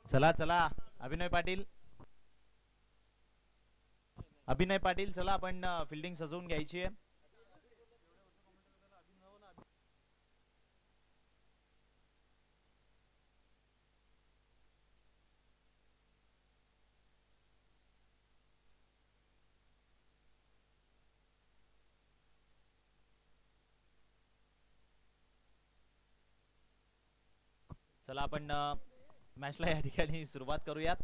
चला चला अभिनय पाटील, अभिनय पाटील चला आपण फिल्डिंग सजवून घ्यायची आहे. चला आपण मॅचला या ठिकाणी सुरुवात करूयात.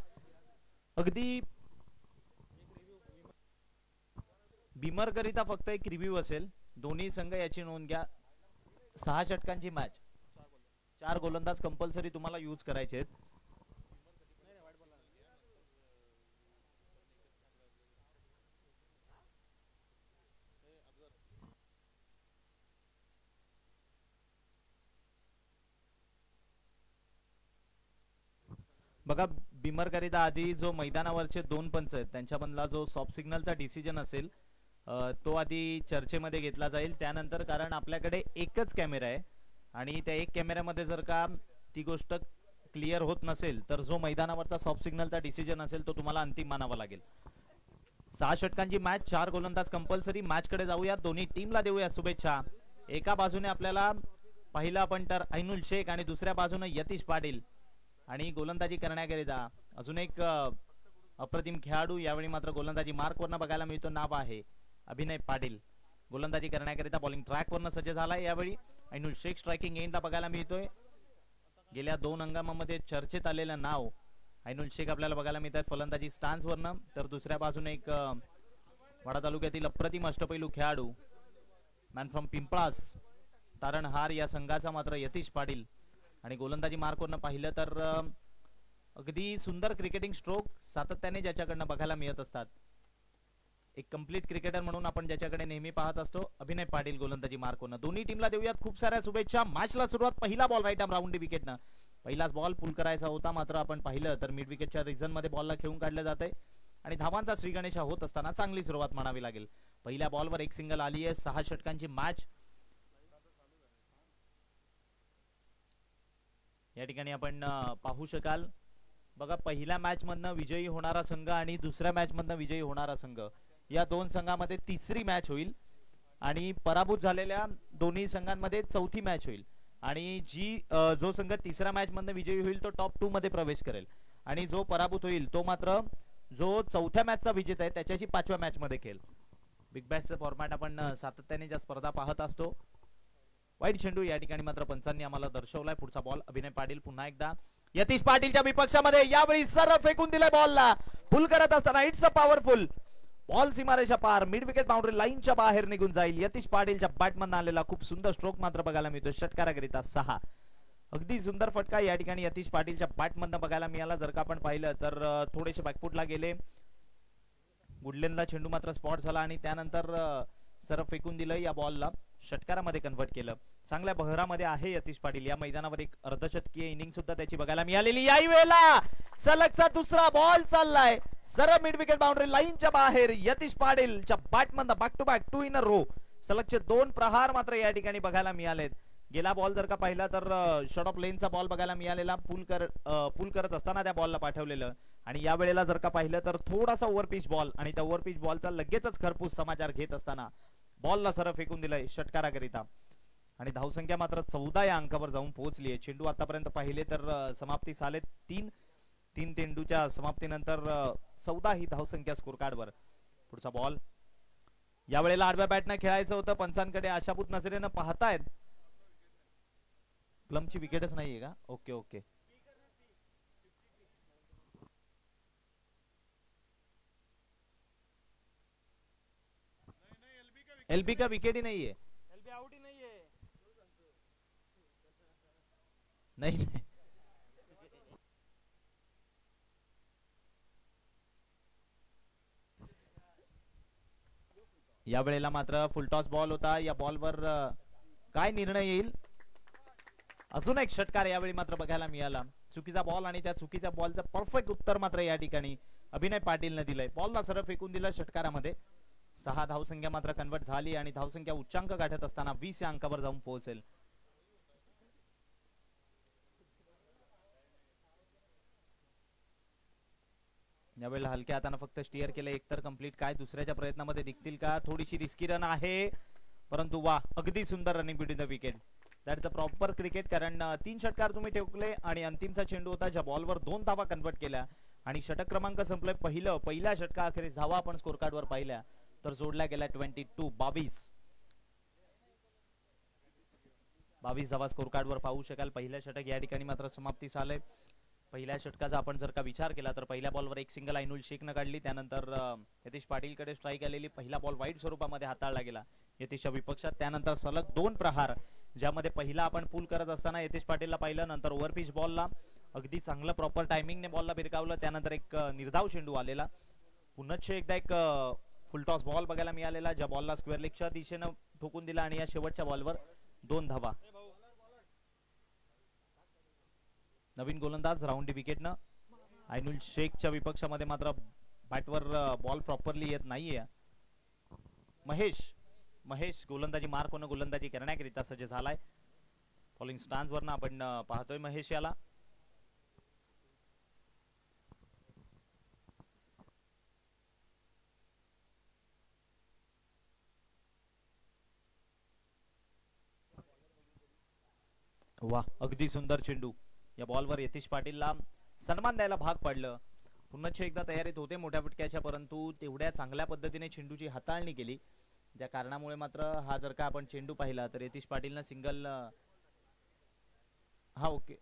अगदी बिमर करिता फक्त एक रिव्ह्यू असेल. दोन्ही संघ याची नोंद घ्या. 6 षटकांची मॅच, 4 गोलंदाज कंपल्सरी तुम्हाला यूज करायचे आहेत. बघा बिमर करिता आधी जो मैदानावरचे 2 पंच आहेत त्यांच्यामधला जो सॉफ्ट सिग्नलचा डिसिजन असेल तो आधी चर्चेमध्ये घेतला जाईल. त्यानंतर कारण आपल्याकडे एकच कॅमेरा आहे आणि त्या एक कॅमेऱ्यामध्ये जर का ती गोष्ट क्लिअर होत नसेल तर जो मैदानावरचा सॉफ्ट सिग्नलचा डिसिजन असेल तो तुम्हाला अंतिम मानावा लागेल. 6 षटकांची मॅच, 4 गोलंदाज कंपल्सरी. मॅच कडे जाऊया, दोन्ही टीमला देऊया शुभेच्छा. एका बाजूने आपल्याला पहिलं आपण तर ऐनुल शेख आणि दुसऱ्या बाजूने यतीश पाटील. आणि गोलंदाजी करण्याकरिता अजून एक अप्रतिम खेळाडू यावेळी मात्र गोलंदाजी मार्क वरनं बघायला मिळतो, नाव आहे अभिनय पाटील. गोलंदाजी करण्याकरिता बॉलिंग ट्रॅक वरनं सज्ज झालाय. यावेळी ऐनुल शेख स्ट्रायकिंग एंडला बघायला मिळतोय. गेल्या 2 हंगामामध्ये चर्चेत आलेलं नाव ऐनुल शेख आपल्याला बघायला मिळतात फलंदाजी स्टान्स वरनं. तर दुसऱ्या बाजूने एक वाडा तालुक्यातील अप्रतिम अष्टपैलू खेळाडू, मॅन फ्रॉम पिंपळास, तारणहार या संघाचा मात्र यतीश पाटील. आणि गोलंदाजी मार्कवरनं पाहिलं तर अगदी सुंदर क्रिकेटिंग स्ट्रोक सातत्याने ज्याच्याकडनं बघायला मिळत असतात. एक कंप्लीट क्रिकेटर म्हणून आपण ज्याच्याकडे नेहमी पाहत असतो, अभिनय पाटील गोलंदाजी मार्कवरनं. दोन्ही टीमला देऊयात खूप साऱ्या शुभेच्छा. मॅचला सुरुवात, पहिला बॉल राईट आर्म राऊंड विकेटनं. पहिलाच बॉल पुल करायचा होता, मात्र आपण पाहिलं तर मिड विकेटच्या रिझन मध्ये बॉलला खेळून काढलं जाते आणि धावांचा श्रीगणेशा होत असताना चांगली सुरुवात म्हणावी लागेल. पहिल्या बॉलवर एक सिंगल आली आहे. 6 षटकांची मॅच या ठिकाणी आपण पाहू शकाल. बघा पहिल्या मॅच मधनं विजयी होणारा संघ आणि दुसऱ्या मॅच मधनं विजयी होणारा संघ या 2 संघांमध्ये तिसरी मॅच होईल आणि पराभूत झालेल्या दोन्ही संघांमध्ये चौथी मॅच होईल. आणि जो संघ तिसऱ्या मॅच मधनं विजयी होईल तो टॉप 2 मध्ये प्रवेश करेल आणि जो पराभूत होईल तो मात्र जो चौथ्या मॅचचा विजेता आहे त्याच्याशी 5व्या मॅच मध्ये खेळेल. बिग बॅशचं फॉर्मॅट आपण सातत्याने ज्या स्पर्धा पाहत असतो. वाईट चेंडू या ठिकाणी मात्र पंचांनी आम्हाला दर्शवलाय. पुढचा बॉल अभिनय पाटील पुन्हा एकदा यतीश पाटीलच्या विपक्षामध्ये. यावेळी सरळ फेकून दिलाय बॉलला, फुल करत असताना इट्स अ पॉवरफुल बॉल. सीमारेषा पार, मिड विकेट बाउंड्री लाईनच्या बाहेर निघून जाईल. यतीश पाटीलच्या बॅटमधून आलेला खूप सुंदर स्ट्रोक मात्र बघायला मिळतो षटकाराकरिता 6. अगदी सुंदर फटका या ठिकाणी यतीश पाटीलच्या बॅटमधून बघायला मिळाला. जर का आपण पाहिलं तर थोडेसे बॅकफुटला गेले, गुडलेनला चेंडू मात्र स्पॉट झाला आणि त्यानंतर सरळ फेकून दिलं. या बॉलला षटकारामध्ये कन्वर्ट केलं. चांगल्या बहरामध्ये आहे यतीश पाटील. या मैदानावर एक अर्धशतकीय इनिंग सुद्धा त्याची बघायला मिळालेली. याही वेळेला सलगचा दुसरा बॉल चाललाय सरळ मिड विकेट बाउंड्री लाईनच्या बाहेर. यतीश पाटीलच्या बॅटमधनं back to back 2 in a row सलगचे 2 प्रहार मात्र या ठिकाणी बघायला मिळालेत. गेला बॉल जर का पाहिला तर शॉर्ट ऑफ लेनचा बॉल बघायला मिळालेला, पुल करत असताना त्या बॉलला पाठवलेलं. आणि या वेळेला जर का पाहिलं तर थोडासा ओव्हरपिच बॉल आणि त्या ओव्हरपिच बॉलचा लगेचच खरपूस समाचार घेत असताना बॉलला सरळ फेकून दिलाय षटकाराकरिता. आणि धावसंख्या मात्र 14 या अंकावर जाऊन पोहोचली आहे. चेंडू आतापर्यंत पाहिले तर समाप्तीस आले 3 चेंडूच्या समाप्तीनंतर 14 ही धावसंख्या स्कोर कार्डवर. पुढचा बॉल या वेळेला आडव्या बॅटनं खेळायचं होतं. पंचांकडे आशाभूत नजरेनं पाहतायत. प्लमची विकेटच नाहीये का? Okay okay. एलबी का विकेट ही नहीं है, एलबी आउट ही नहीं है. नहीं या वेळेला मात्र फुलटॉस बॉल होता. या बॉलवर काय निर्णय येईल? अजून एक षटकार यावेळी मात्र बघायला मिळाला. चुकीचा बॉल आणि त्या चुकीच्या बॉलचं परफेक्ट उत्तर मात्र या ठिकाणी अभिनय पाटीलने दिलंय. बॉलला सरळ फेकून दिलं षटकारामध्ये. 6 धावसंख्या मात्र कन्वर्ट झाली आणि धावसंख्या उच्चांक गाठत असताना 20 या अंकावर जाऊन पोहोचेल. यावेळेला हलक्या हाताने फक्त स्टिअर केलं, एकतर कंप्लीट. काय दुसऱ्याच्या प्रयत्नामध्ये निघतील का? थोडीशी रिस्की रन आहे, परंतु वा, अगदी सुंदर running between the wicket. That is the proper cricket. कारण 3 षटकार तुम्ही ठोकले आणि अंतिमचा चेंडू होता ज्या बॉलवर 2 धावा कन्वर्ट केल्या आणि षटक क्रमांक संपले. पहिल्या षटका अखेरीस धावा आपण स्कोर कार्डवर पाहिल्या तर जोडल्या गेल्या 22 धावा स्कोर कार्डवर पाहू शकाल. पहिल्या षटक या ठिकाणी मात्र समाप्तीस आलंय. पहिल्या षटकाचा आपण जर का विचार केला तर पहिल्या बॉलवर एक सिंगल आयनुल शेखनं काढली, त्यानंतर यतीश पाटीलकडे स्ट्राईक आलेली. पहिला बॉल वाईट स्वरूपामध्ये हाताळला गेला यतीशच्या विपक्षात. त्यानंतर सलग 2 प्रहार, ज्यामध्ये पहिला आपण पूल करत असताना यतीश पाटीलला पाहिलं, नंतर ओव्हरपिच बॉलला अगदी चांगलं प्रॉपर टायमिंगने बॉलला भिरकावलं. त्यानंतर एक निर्धाव चेंडू आलेला, पुन्हा एकदा एक फुलटॉस बॉल बघायला मिळालेला ज्या बॉलला स्क्वेअर लेगच्या दिशेनं ठोकून दिला आणि या शेवटच्या बॉलवर 2 धावा. नवीन गोलंदाज राऊंडी विकेटनं. आयनुल शेखच्या विपक्षामध्ये मात्र बॅटवर बॉल प्रॉपरली येत नाहीये. महेश गोलंदाजी मार्क होणं गोलंदाजी करण्याकरिता सज्ज झालाय. फॉलोइंग स्टान्स वरनं आपण पाहतोय महेश याला. वा, अगदी सुंदर चेंडू. या बॉलवर यतीश पाटीलला सन्मान द्यायला भाग पडलं. पुन्हा एकदा तयारीत होते मोठ्या फटक्याच्या, परंतु तेवढ्या चांगल्या पद्धतीने चेंडूची हाताळणी केली ज्या कारणामुळे मात्र हा जर का आपण चेंडू पाहिला तर यतीश पाटीलनं सिंगल. हा, ओके.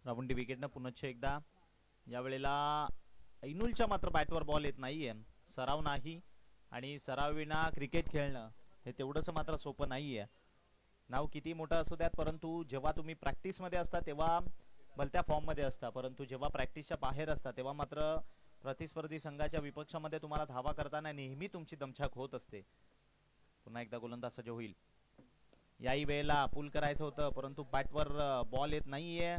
रावंडी विकेटनं पुन्हा एकदा. यावेळेला ऐनुलच्या मात्र बॅटवर बॉल येत नाहीये. सराव नाही आणि सराविना क्रिकेट खेळणं हे तेवढंच मात्र सोपं नाहीये. नाव किती मोठं असू द्यात, परंतु जेव्हा तुम्ही प्रॅक्टिस मध्ये असता तेव्हा भलत्या फॉर्म मध्ये असता, परंतु जेव्हा प्रॅक्टिसच्या बाहेर असता तेव्हा मात्र प्रतिस्पर्धी संघाच्या विपक्षामध्ये तुम्हाला धावा करताना नेहमी तुमची दमछाक होत असते. पुन्हा एकदा गोलंदाज सज्ज होईल. याही वेळेला पूल करायचं होतं, परंतु बॅटवर बॉल येत नाहीये.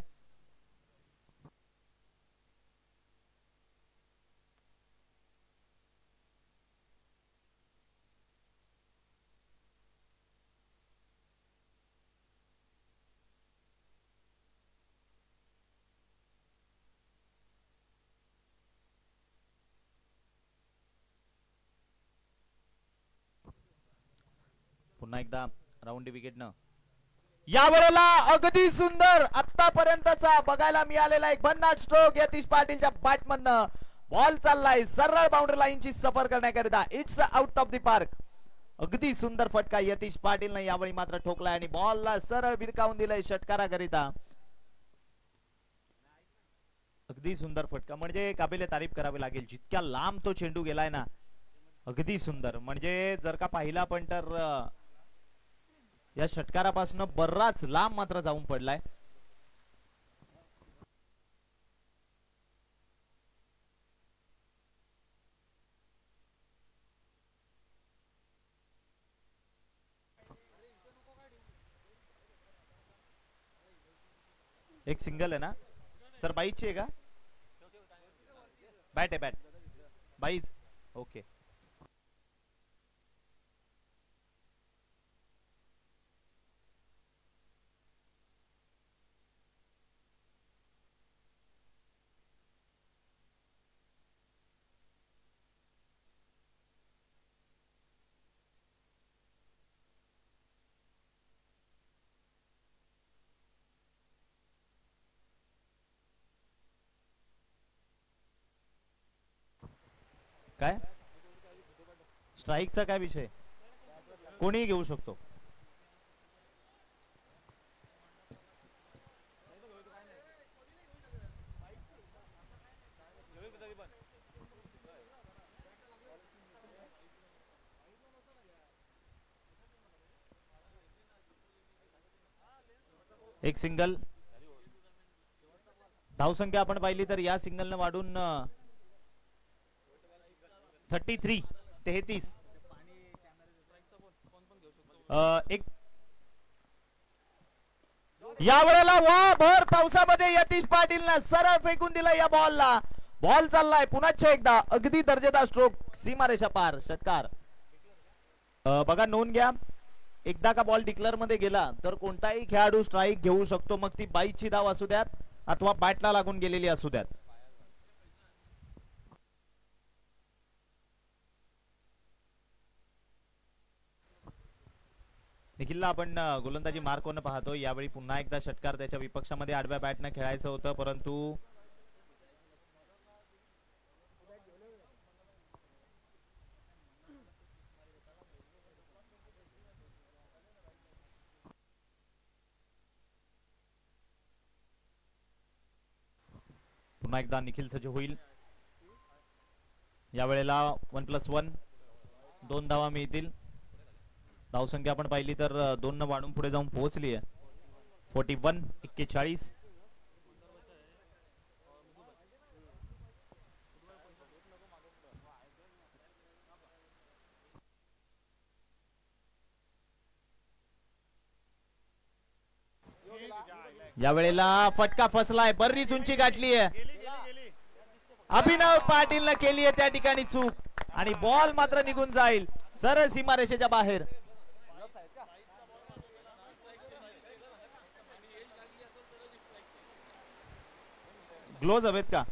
पुन्हा एकदा राऊंडी विकेटनं. यावेळेला अगदी सुंदर आतापर्यंतचा बघायला मिळालेला एक भन्नाट स्ट्रोक यतीश पाटीलच्या बॅटमधनं. बॉल चाललाय सरळ बाउंड्री लाईनची सफर करण्याकरिता. It's out of the park. अगदी सुंदर फटका यतीश पाटीलनं यावेळी मात्र ठोकलाय आणि बॉलला सरळ भिरकावून दिलंय षटकाराकरिता. अगदी सुंदर फटका, म्हणजे काबिले तारीफ करावी लागेल. जितक्या लांब तो चेंडू गेलाय ना, अगदी सुंदर. म्हणजे जर का पाहिला पण तर या षटकारापासून बराच लांब मात्र जाऊन पडलाय. एक सिंगल आहे ना सर? बाईची आहे का? बॅट आहे, बॅट बाईच. ओके. काय स्ट्राईकचा काय विषय? कोणीही घेऊ शकतो. एक सिंगल. धावसंख्या आपण पाहिली तर या सिग्नलनं वाढून 33 एक या वेळेला वा भर पावसामध्ये यतीश पाटीलनं सरळ फेकून दिला या बॉलला. बॉल चाललाय पुन्हा एकदा अगदी दर्जेदार स्ट्रोक सीमारेषा पार षटकार. बघा नोंद घ्या, एकदा का बॉल डिक्लेअर मध्ये गेला तर कोणताही खेळाडू स्ट्राईक घेऊ शकतो, मग ती बाईची धाव असू द्यात अथवा बॅटला लागून गेलेली असू द्यात. निखिलला आपण गोलंदाजी मार्क होणं पाहतो. यावेळी पुन्हा एकदा षटकार त्याच्या विपक्षामध्ये आडव्या बॅटनं खेळायचं होतं, परंतु पुन्हा एकदा निखिल सज्ज होईल. यावेळेला 1+1 2 धावा मिळतील. धावसंख्या आपण पाहिली तर 2 न वाढून पुढे जाऊन पोहोचली आहे 41-41. यावेळेला फटका फसलाय, बरीच उंची गाठली आहे. अभिनव पाटीलनं केली आहे त्या ठिकाणी चूक आणि बॉल मात्र निघून जाईल सरळ सीमारेषेच्या बाहेर. ग्लोव्ज हवेत का?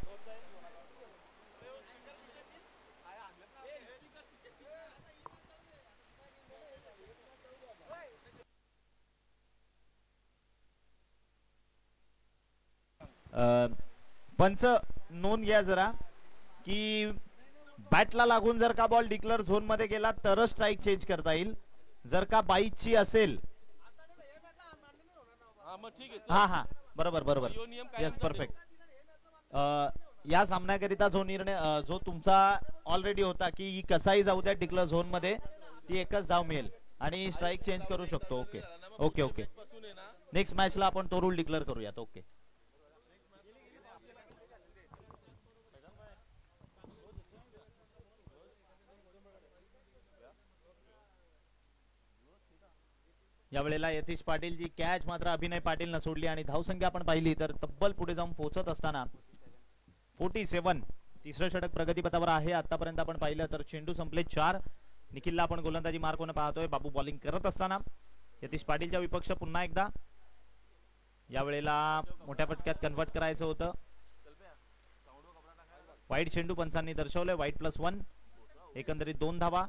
पंच नोंद घ्या जरा की बॅटला लागून जर का बॉल डिक्लेअर झोन मध्ये गेला तरच स्ट्राईक चेंज करता येईल. जर का बाईची असेल हा बरोबर यस परफेक्ट. या सामन्याकरिता जो निर्णय जो तुमचा ऑलरेडी होता की कसाही जाऊ द्या डिक्लेअर झोन मध्ये ती एकच धाव मिळेल आणि स्ट्राईक चेंज करू शकतो. ओके ओके ओके नेक्स्ट मॅचला आपण तो रूल डिक्लेअर करूयात. ओके यावेळेला यतीश पाटील जी कॅच मात्र अभिनय पाटील न सोडली आणि धावसंख्या आपण पाहिली तर तब्बल पुढे जाऊन पोहोचत असताना 47. तिसरं षटक प्रगतीपथावर आहे. आतापर्यंत आपण पाहिलं तर चेंडू संपले 4. निखिलला आपण गोलंदाजी मार्क होणं पाहतोय. बाबू बॉलिंग करत असताना यतीश पाटीलच्या विपक्ष पुन्हा एकदा यावेळेला मोठ्या फटक्यात कन्वर्ट करायचं होतं. वाईट चेंडू पंचांनी दर्शवलंय. वाईट+1 एकंदरीत 2 धावा.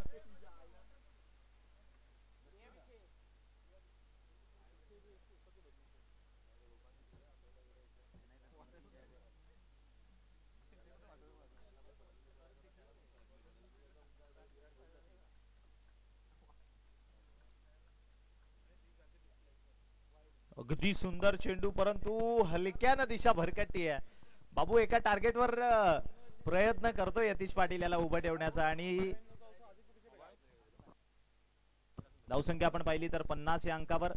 अगदी सुंदर चेंडू परंतु हलक्यानं दिशा भरकटती आहे. बाबू एका टार्गेटवर प्रयत्न करतोय यतीश पाटील याला उभं ठेवण्याचा आणि धावसंख्या आपण पाहिली तर 50 या अंकावर.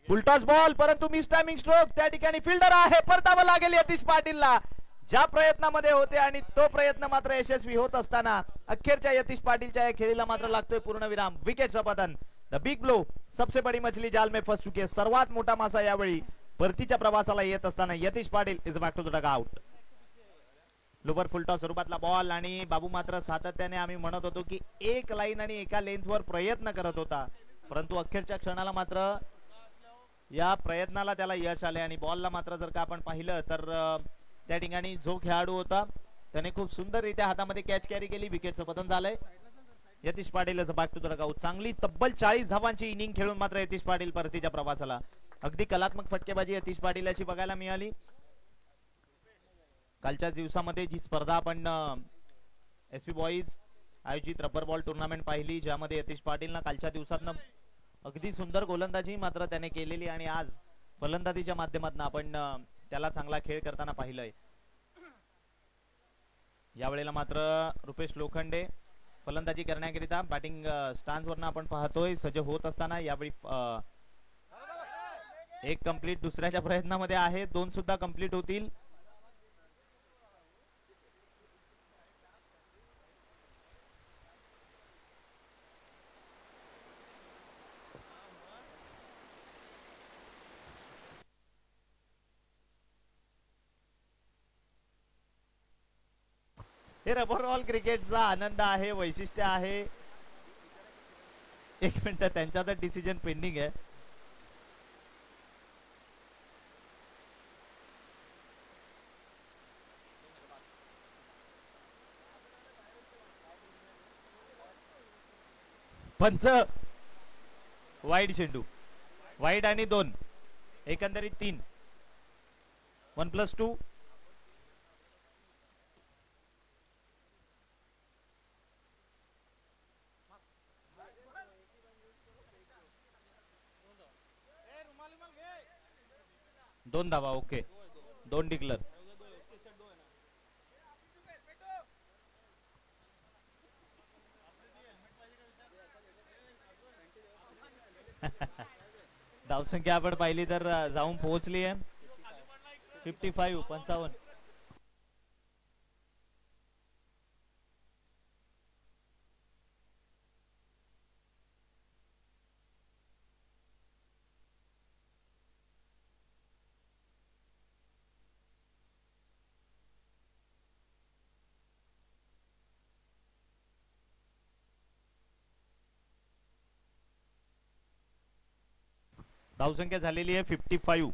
फुलटॉस बॉल परंतु मिस टायमिंग स्ट्रोक. त्या ठिकाणी फिल्डर आहे, परतावं लागेल यतीश पाटीलला ज्या प्रयत्नामध्ये होते आणि तो प्रयत्न मात्र यशस्वी होत असताना अखेरच्या यतीश पाटीलच्या या खेळीला मात्र लागतोय पूर्णविराम. विकेटचं पतन. The big blow. सबसे बड़ी मछली जाल में फंस चुकी है. सर्वात मोठा मासा यावेळी परतीच्या प्रवासाला येत असताना Yatish Patil is back to the dugout. Lower full toss स्वरूपातला बॉल आणि बाबू मात्र सातत्याने आम्ही म्हणत होतो की एक लाईन आणि एका लेंथवर प्रयत्न करत होता, परंतु अखेरच्या क्षणाला मात्र या प्रयत्नाला त्याला यश आले आणि बॉलला मात्र जर का आपण पाहिलं तर त्या ठिकाणी जो खेळाडू होता त्याने खूप सुंदररित्या हातामध्ये कॅच कॅरी केली. विकेटचं पतन झालंय. Yatish Patil back to the dugout. चांगली तब्बल 40 धावांची इनिंग खेळून मात्र यतीश पाटील परतीच्या प्रवासाला. अगदी कलात्मक फटकेबाजी यतीश पाटील याची बघायला मिळाली. कालच्या दिवसामध्ये जी स्पर्धा आपण एसपी बॉईज आयोजित रबर बॉल टुर्नामेंट पाहिली ज्यामध्ये यतीश पाटीलनं कालच्या दिवसातनं अगदी सुंदर गोलंदाजी मात्र त्याने केलेली आणि आज फलंदाजीच्या माध्यमातून आपण त्याला चांगला खेळ करताना पाहिलंय. यावेळेला मात्र रुपेश लोखंडे फलंदाजी करण्याकरिता बॅटिंग स्टान्स वरनं आपण पाहतोय सज्ज होत असताना. यावेळी एक कंप्लीट दुसऱ्याच्या प्रयत्नामध्ये आहे, दोन सुद्धा कंप्लीट होतील. हे रबर बॉल क्रिकेटचा आनंद आहे, वैशिष्ट्य आहे. एक मिनिट, त्यांचा तर डिसिजन पेंडिंग आहे. पंच वाईड चेंडू, वाईड आणि 2, एकंदरीत 3. 1+2. दोन धावा. Okay, 2 declare. धावसंख्या आपण पाहिली तर जाऊन पोहोचली आहे 55. 55. धावसंख्या झालेली आहे 55.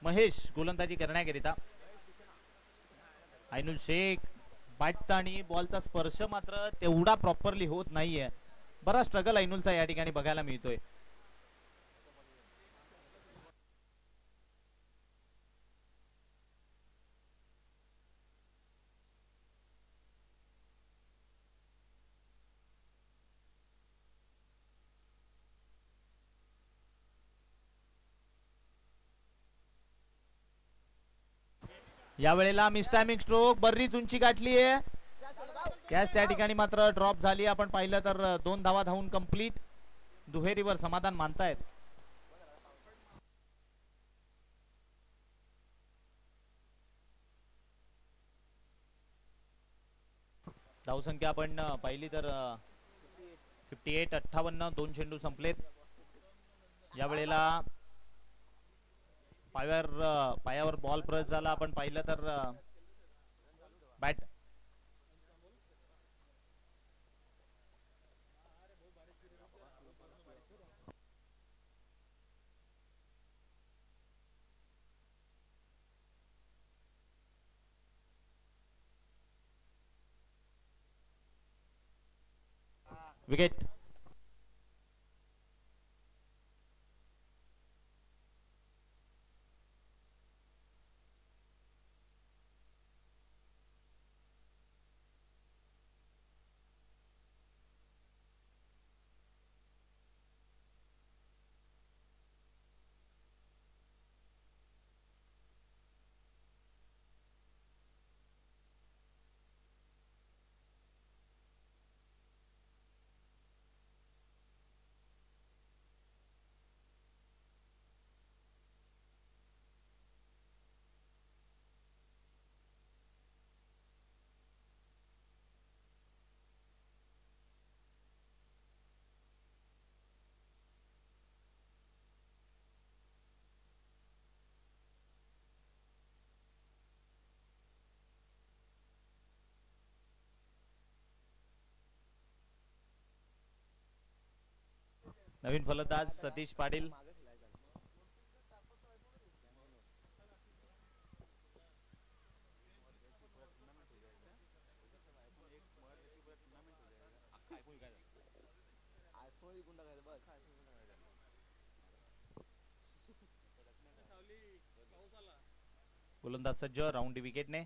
महेश गोलंदाजी करण्याकरिता. आयनुल शेख बॅट आणि बॉलचा स्पर्श मात्र तेवढा प्रॉपरली होत नाहीये. बरा स्ट्रगल आयनुलचा या ठिकाणी बघायला मिळतोय. यावेळेला मिसटायमिंग स्ट्रोक, बरीच उंची गाठली आहे. कॅच त्या ठिकाणी मात्र ड्रॉप झाली. आपण पाहिलं तर 2 धावा धावून कंप्लीट. दुहेरीवर समाधान मानतायत. धावसंख्या आपण पाहिली तर 58. 58. 2 चेंडू संपलेत. यावेळेला पायावर बॉल प्रेस झाला. आपण पाहिलं तर बॅट विकेट. नवीन फलंदाज सतीश पाटील. गोलंदाज सज्ज, राऊंड विकेटने.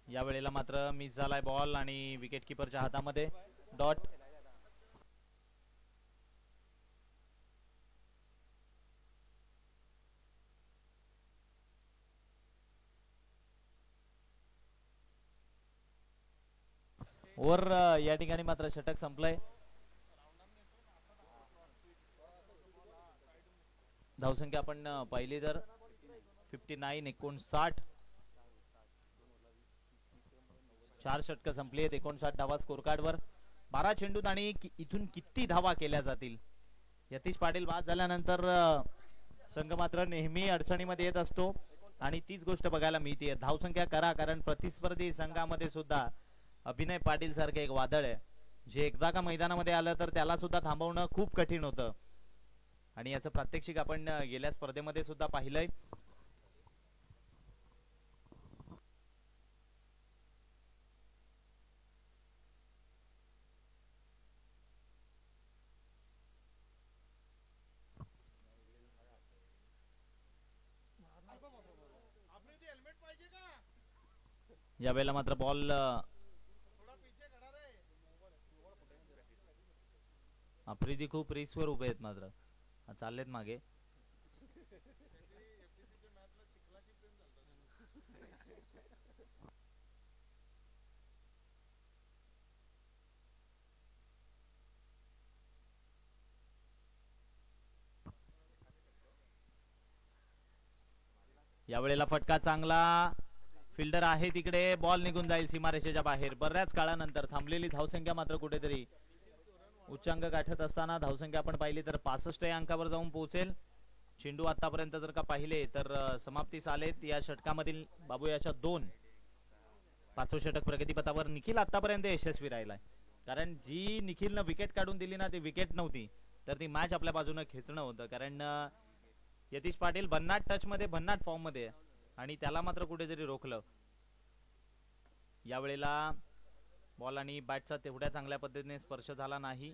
यावेळेला मात्र मिस झालाय बॉल आणि विकेट किपरच्या हातामध्ये डॉट. ओव्हर या ठिकाणी मात्र षटक संपलंय. धावसंख्या आपण पाहिली तर 59 59. 4 षटक संपली आहेत. 59 धावा स्कोर कार्ड वर. 12 चेंडूत आणि इथून किती धावा केल्या जातील. यतीश पाटील बाद झाल्यानंतर संघ मात्र नेहमी अडचणीमध्ये येत असतो आणि तीच गोष्ट बघायला मिळते. धावसंख्या करा, कारण प्रतिस्पर्धी संघामध्ये सुद्धा अभिनय पाटील सारखे एक वादळ आहे, जे एकदा का मैदानामध्ये आलं तर त्याला सुद्धा थांबवणं खूप कठीण होतं आणि याचं प्रात्यक्षिक आपण गेल्या स्पर्धेमध्ये सुद्धा पाहिलंय. यावेळेला मात्र बॉल आफ्रिदी खूप रिस्कवर उभे आहेत, मात्र चाललेत मागे. यावेळेला फटका चांगला. फिल्डर आहे तिकडे, बॉल निघून जाईल सीमारेषेच्या बाहेर. बऱ्याच काळानंतर थांबलेली धावसंख्या मात्र कुठेतरी उच्चांक गाठत असताना धावसंख्या आपण पाहिली तर 65 या अंकावर जाऊन पोहोचेल. चेंडू आतापर्यंत जर का पाहिले तर समाप्तीस आलेत. या षटकामधील बाबूयाच्या 2. 5वं षटक प्रगतीपथावर. निखिल आतापर्यंत यशस्वी राहिलाय, कारण जी निखिलनं विकेट काढून दिली ना, ती विकेट नव्हती तर ती मॅच आपल्या बाजूने खेचणं होतं. कारण यतीश पाटील भन्नाट टच मध्ये, भन्नाट फॉर्म मध्ये आणि त्याला मात्र कुठेतरी रोखलं. यावेळेला बॉल आणि बॅटचा तेवढ्या चांगल्या पद्धतीने स्पर्श झाला नाही.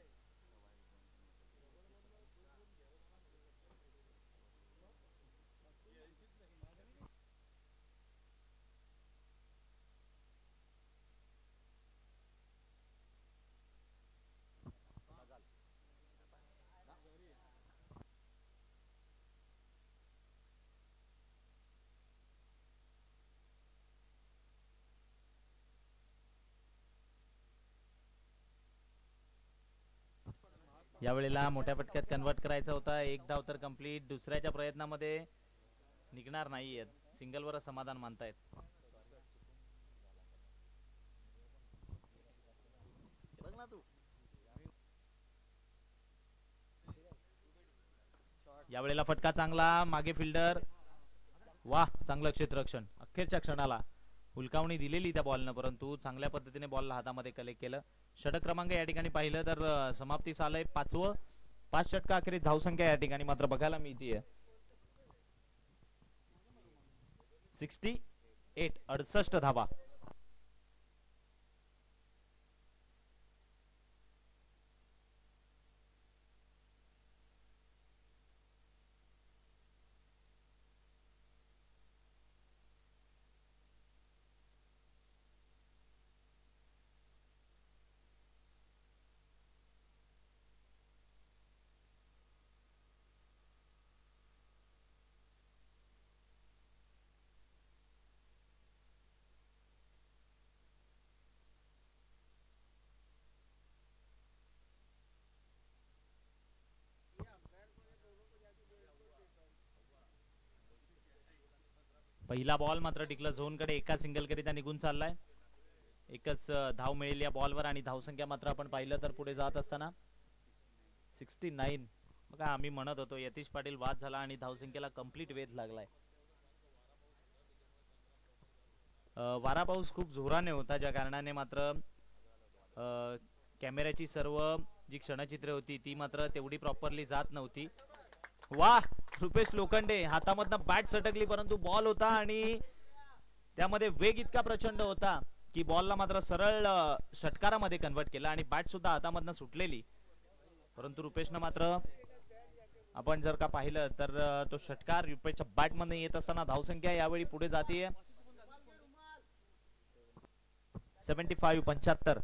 यावेळेला मोठ्या पटक्यात कन्वर्ट करायचा होता. 1 धाव तर कंप्लीट. दुसऱ्याच्या प्रयत्नामध्ये निघणार नाहीयेत. सिंगलवर समाधान मानतायत. यावेळेला फटका चांगला. मागे फिल्डर. वाह, चांगलं क्षेत्ररक्षण. अखेरच्या क्षणाला हुलकावणी दिलेली त्या बॉलनं, परंतु चांगल्या पद्धतीने बॉलला हातामध्ये कलेक्ट केलं. षटक क्रमांक या ठिकाणी पाहिलं तर समाप्तीस आलंय 5वं. 5 षटका अखेरीस धावसंख्या या ठिकाणी मात्र बघायला मिळतीये 68. 68 धावा. पहिला बॉल मात्र टिकला झोनकडे. एका सिंगल करिता निघून चाललाय. एकच धाव मिळेल या बॉलवर आणि धावसंख्या मात्र आपण पाहिलं तर पुढे जात असताना 69. बघा, आम्ही म्हणत होतो यतीश पाटील बाद झाला आणि धावसंख्येला कंप्लीट वेध लागलाय. वारा पाऊस खूप जोराने होता, ज्या कारणाने मात्र कॅमेऱ्याची सर्व जी क्षणचित्रे होती ती मात्र तेवढी प्रॉपरली जात नव्हती. वाह, रुपेश लोखंडे हातामधनं बॅट सटकली, परंतु बॉल होता आणि त्यामध्ये वेग इतका प्रचंड होता की बॉलला मात्र सरळ षटकारामध्ये कन्वर्ट केला आणि बॅट सुद्धा हातामधनं सुटलेली. परंतु रुपेशनं मात्र आपण जर का पाहिलं तर तो षटकार रुपेशच्या बॅट मध्ये येत असताना धावसंख्या यावेळी पुढे जाते 75. 75.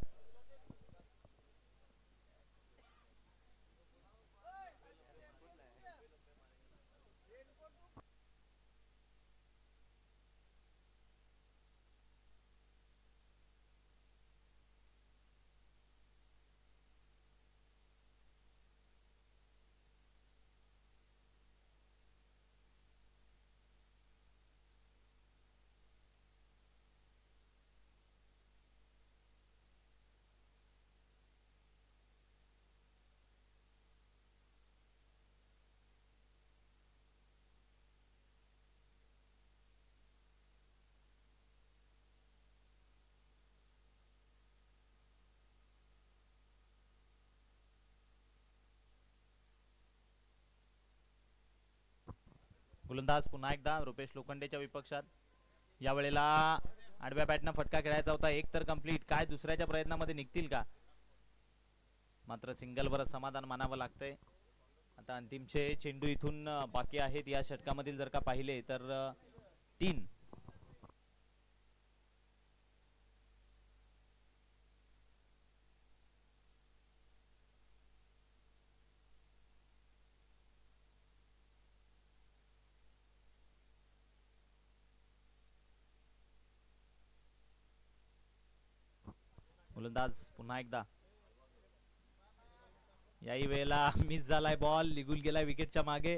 गोलंदाज पुन्हा एकदा रुपेश लोखंडेच्या विपक्षात. यावेळेला आडव्या बॅटनं फटका खेळायचा होता, एक तर कंप्लीट. काय दुसऱ्याच्या प्रयत्नामध्ये निघतील का? मात्र सिंगलवर समाधान मानावं लागतंय. आता अंतिमचे चेंडू इथून बाकी आहेत या षटकामधील. जर का पाहिले तर 3. गोलंदाज पुन्हा एकदा. याही वेळेला मिस झालाय बॉल, निघून गेलाय विकेटच्या मागे.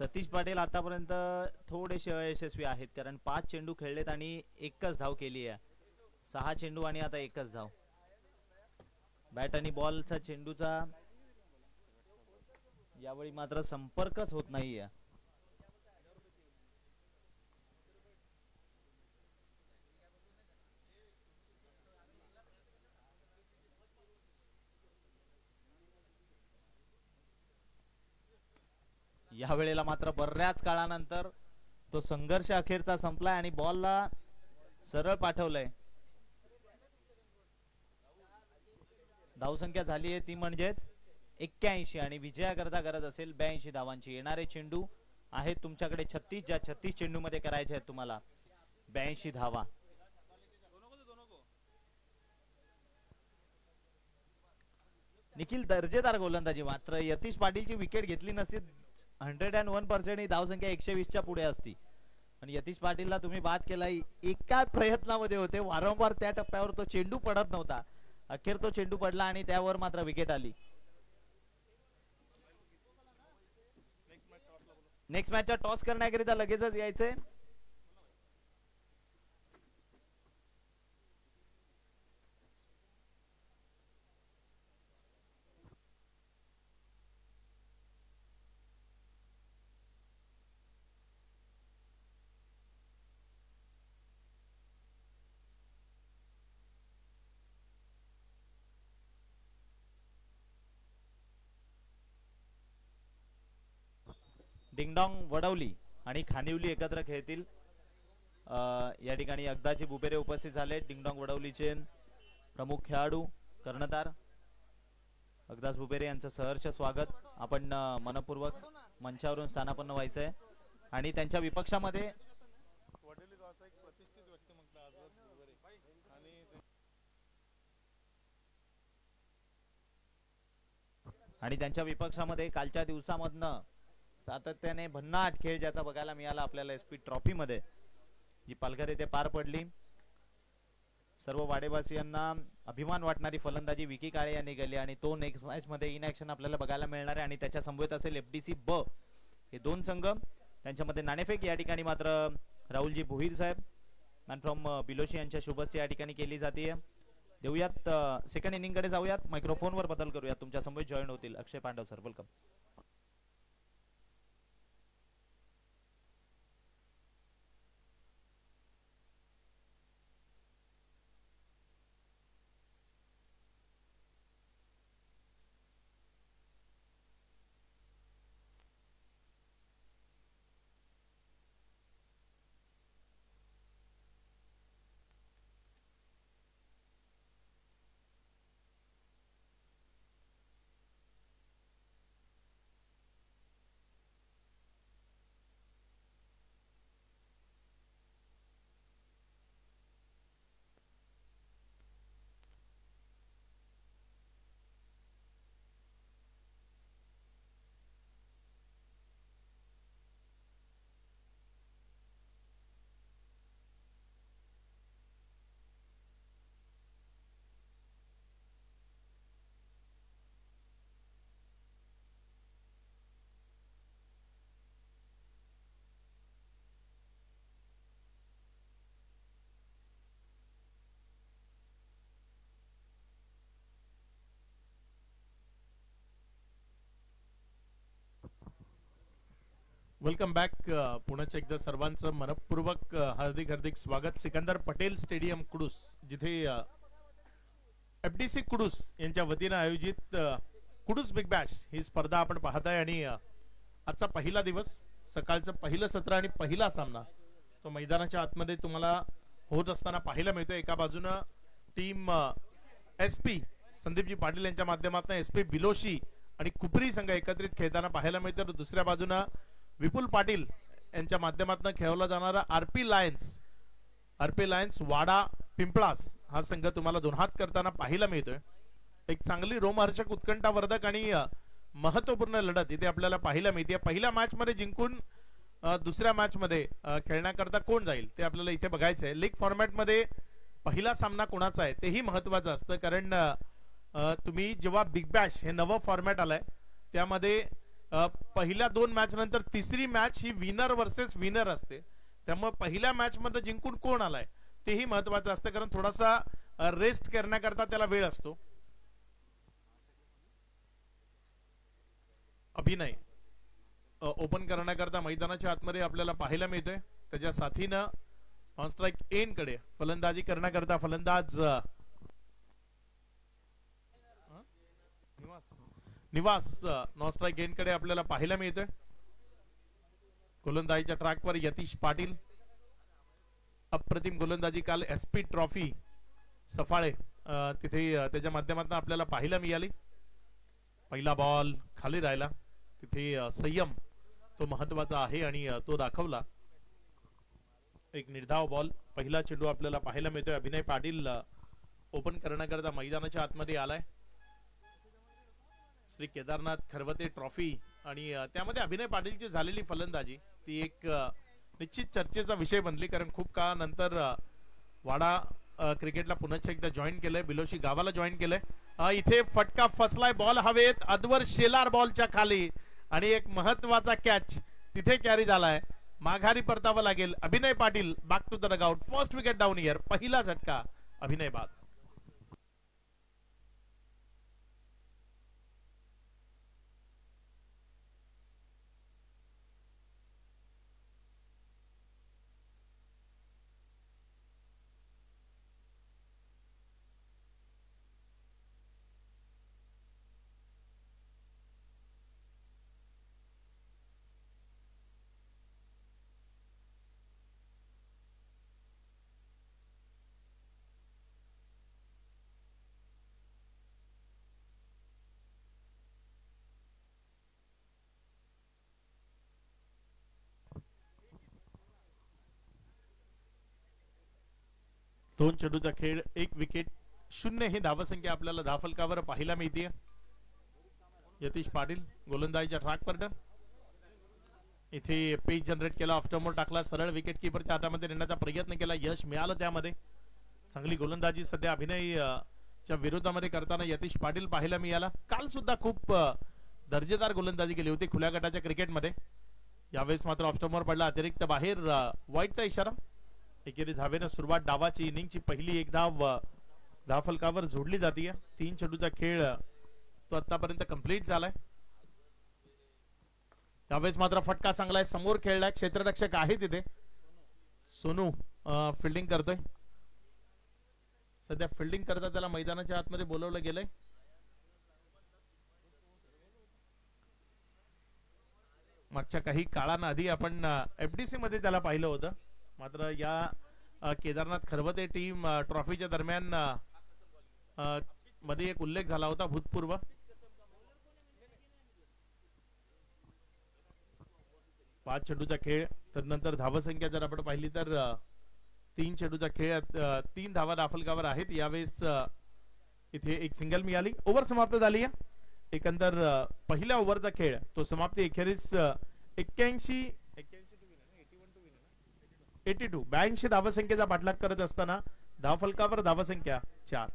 सतीश पाटील आतापर्यंत थोडेसे अयशस्वी आहेत, कारण 5 चेंडू खेळलेत आणि एकच धाव केली आहे. 6 चेंडू आणि आता एकच धाव. बॅट आणि बॉलचा चेंडूचा यावेळी मात्र संपर्कच होत नाहीये. या वेळेला मात्र बऱ्याच काळानंतर तो संघर्ष अखेरचा संपलाय आणि बॉलला सरळ पाठवलंय. धावसंख्या झाली आहे ती म्हणजेच 81 आणि विजयाकरता गरज असेल 82 धावांची. येणारे चेंडू आहेत तुमच्याकडे 36, ज्या 36 चेंडू मध्ये करायचे आहेत तुम्हाला 82 धावा. निखिल दर्जेदार गोलंदाजी. मात्र यतीश पाटीलची विकेट घेतली नसती 101% ही धावसंख्या 120 च्या पुढे असती. पण यतीश पाटीलला तुम्ही बाद केलाय. एका प्रयत्नामध्ये होते, वारंवार त्या टप्प्यावर तो चेंडू पडत नव्हता. अखेर तो चेंडू पडला आणि त्यावर मात्र विकेट आली. नेक्स्ट मॅचचा टॉस करण्याकरिता लगेचच यायचंय. डिंगडॉंग वडवली आणि खानिवली एकत्र खेळतील. या ठिकाणी अगदाजी बुबेरे उपस्थित झाले. डिंगडॉंग वडवलीचे प्रमुख खेळाडू कर्णधार अगदास बुबेरे यांचं सहर्ष स्वागत. आपण मनपूर्वक मंचावरून स्थानापन्न व्हायचंय. आणि त्यांच्या विपक्षामध्ये कालच्या दिवसामधनं सातत्याने भन्नाट खेळ ज्याचा बघायला मिळाला आपल्याला एसपी ट्रॉफी मध्ये, जी पालघर येथे पार पडली. सर्व वाडेवासियांना अभिमान वाटणारी फलंदाजी विकी काळे यांनी केली आणि तो नेक्स्ट मॅच मध्ये इन ऍक्शन आपल्याला बघायला मिळणार आहे. आणि त्याच्या समवेत असेल एफडीसी ब हे 2 संघ. त्यांच्यामध्ये नाणेफेक या ठिकाणी मात्र राहुलजी भोईर साहेब मॅन फ्रॉम बिलोशी यांच्या शुभस्ते या ठिकाणी केली जाते. देऊयात सेकंड इनिंग कडे जाऊयात. मायक्रोफोनवर बदल करूयात. तुमच्या समवेत जॉईन होतील Akshay Pandav sir. Welcome. Welcome back. पुण्याच्या एकदा सर्वांचं मनपूर्वक हार्दिक हार्दिक स्वागत. सिकंदर पटेल स्टेडियम कुडूस, जिथे FDC कुडूस यांच्या वतीनं आयोजित कुडूस बिग बॅश ही स्पर्धा आपण पाहताय. आणि आजचा पहिला दिवस, सकाळचं पहिलं सत्र आणि पहिला सामना तो मैदानाच्या आतमध्ये तुम्हाला होत असताना पाहायला मिळतोय. एका बाजूनं टीम SP संदीपजी पाटील यांच्या माध्यमातून SP बिलोशी आणि कुपरी संघ एकत्रित खेळताना पाहायला मिळतं, तर दुसऱ्या बाजूनं विपुल पाटील यांच्या माध्यमातून खेळवला जाणारा RP लायन्स वाडा पिंपळास हा संघ तुम्हाला दोन हात करताना पाहायला मिळतोय. एक चांगली रोमहर्षक, उत्कंठावर्धक आणि महत्वपूर्ण लढत इथे आपल्याला पाहायला मिळते. पहिल्या मॅच मध्ये जिंकून दुसऱ्या मॅच मध्ये खेळण्याकरता कोण जाईल ते आपल्याला इथे बघायचं आहे. लीग फॉर्मॅट मध्ये पहिला सामना कोणाचा आहे तेही महत्वाचं असतं, कारण तुम्ही जेव्हा बिग बॅश हे नवं फॉर्मॅट आलंय त्यामध्ये पहिल्या दोन मॅच नंतर तिसरी मॅच ही विनर वर्सेस विनर असते. त्यामुळे पहिल्या मॅच मध्ये जिंकून कोण आलाय तेही महत्वाचं असतं, कारण थोडासा रेस्ट करण्याकरता त्याला वेळ असतो. अभिनय ओपन करण्याकरता मैदानाच्या आतमध्ये आपल्याला पाहायला मिळतोय. त्याच्या साथीनं ऑन स्ट्राइक एन कडे फलंदाजी करण्याकरता फलंदाज निवास नॉन स्ट्राइक गेन कडे आपल्याला पाहायला मिळतोय. गोलंदाजीच्या ट्रॅकवर यतीश पाटील. अप्रतिम गोलंदाजी काल SP ट्रॉफी सफाळे तिथे त्याच्या माध्यमातून आपल्याला पाहायला मिळाली. पहिला बॉल खाली राहिला, तिथे संयम तो महत्वाचा आहे आणि तो दाखवला. एक निर्धाव बॉल, पहिला चेंडू आपल्याला पाहायला मिळतोय. अभिनय पाटील ओपन करण्याकरता मैदानाच्या आतमध्ये आलाय. श्री केदारनाथ खरवते ट्रॉफी आणि त्यामध्ये अभिनय पाटीलची झालेली फलंदाजी ती एक निश्चित चर्चेचा विषय बनली, कारण खूप काळानंतर वाडा क्रिकेटला पुन्हा एकदा जॉईन केलंय, बिलोशी गावाला जॉईन केलंय. इथे फटका फसलाय, बॉल हवेत, अद्वर शेलार बॉलच्या खाली आणि एक महत्वाचा कॅच तिथे कॅरी झालाय. माघारी परतावं लागेल. Abhinay Patil back to the dugout. First wicket down here. पहिला झटका अभिनय बाद. दोन चेंडूचा खेळ, एक विकेट, 0 ही धावसंख्या आपल्याला धावफलकावर पाहायला मिळते. यतीश पाटील गोलंदाजीच्या ट्रॅकवर इथे पेज जनरेट केला, ऑफ्टरमोर टाकला, सरळ विकेट कीपरच्या हातामध्ये नेण्याचा प्रयत्न केला, यश मिळालं त्यामध्ये. चांगली गोलंदाजी सध्या अभिनयच्या विरोधामध्ये करताना यतीश पाटील पाहायला मिळाला. काल सुद्धा खूप दर्जेदार गोलंदाजी केली होती खुल्या गटाच्या क्रिकेटमध्ये. यावेळेस मात्र ऑफ्टरमोर पडला, अतिरिक्त बाहेर, वाईटचा इशारा. एकेरी धावेनं सुरुवात डावाची इनिंगची पहिली एक धाव धावफलकावर जोडली जाते. 3 चेंडूचा खेळ तो आतापर्यंत कंप्लीट झालाय. त्यावेळेस मात्र फटका चांगला आहे, समोर खेळलाय, क्षेत्ररक्षक आहे तिथे. सोनू फिल्डिंग करतोय सध्या. फिल्डिंग करता त्याला मैदानाच्या आतमध्ये बोलवलं गेलंय. मागच्या काही काळांआधी आपण FDC मध्ये त्याला पाहिलं होतं, मात्र या केदारनाथ खरवते टीम ट्रॉफीच्या दरम्यान मध्ये एक उल्लेख झाला होता भूतपूर्व. पाच चेंडूचा खेळ, तदनंतर धावसंख्या जर आपण पाहिली तर 3 चेंडूचा खेळ, 3 धावा दाफलकावर आहेत. यावेळेस इथे एक सिंगल मिळाली. ओव्हर समाप्त झाली आहे. एकंदर पहिल्या ओव्हरचा खेळ तो समाप्ती अखेरीस 82 धावसंख्येचा पाठलाग करत असताना धावफलकावर धावसंख्या 4.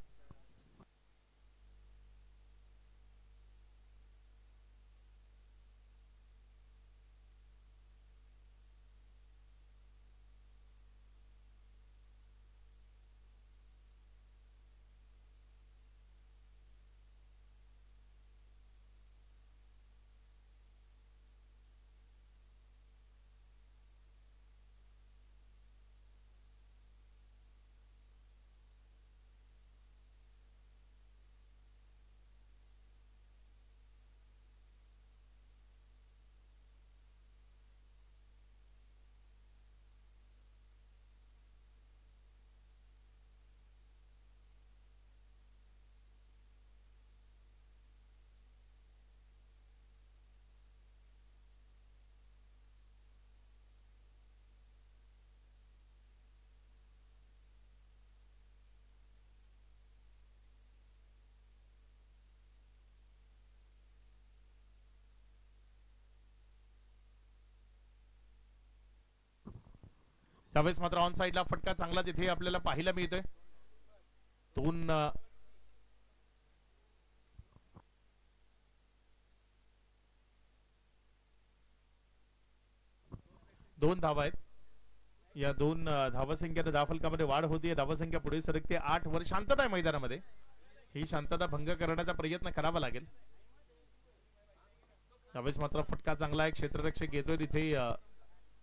त्यावेळेस मात्र ऑन साइडला फटका चांगला तिथे आपल्याला पाहायला मिळतोय. दोन धावा आहेत. या दोन धावसंख्येने धावफलकामध्ये वाढ होतीये. धावसंख्या पुढे सरकते. 8 वर. शांतता आहे मैदानामध्ये. ही शांतता भंग करण्याचा प्रयत्न करावा लागेल. त्यावेळेस मात्र फटका चांगला आहे. क्षेत्ररक्षक येतोय तिथे.